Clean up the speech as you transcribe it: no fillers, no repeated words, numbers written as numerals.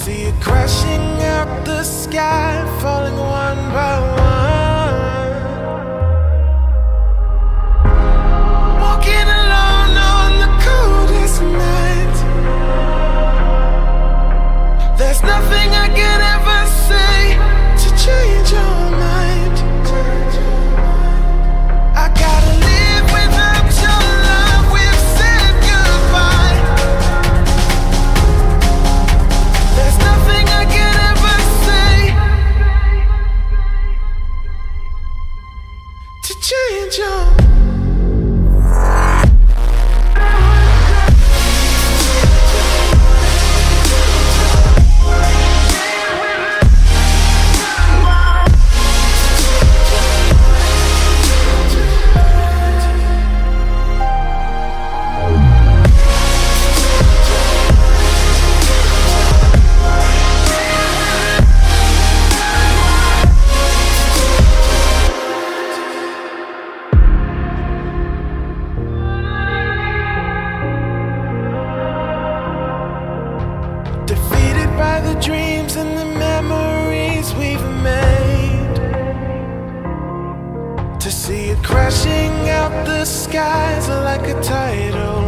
see it crashing out the sky, falling one by one. Walking alone on the coldest night. There's nothing I could ever say to change your mind. I gotta live without your love. We've said goodbye. There's nothing I could ever say to change your mind. Defeated by the dreams and the memories we've made. To see it crashing out the skies like a tidal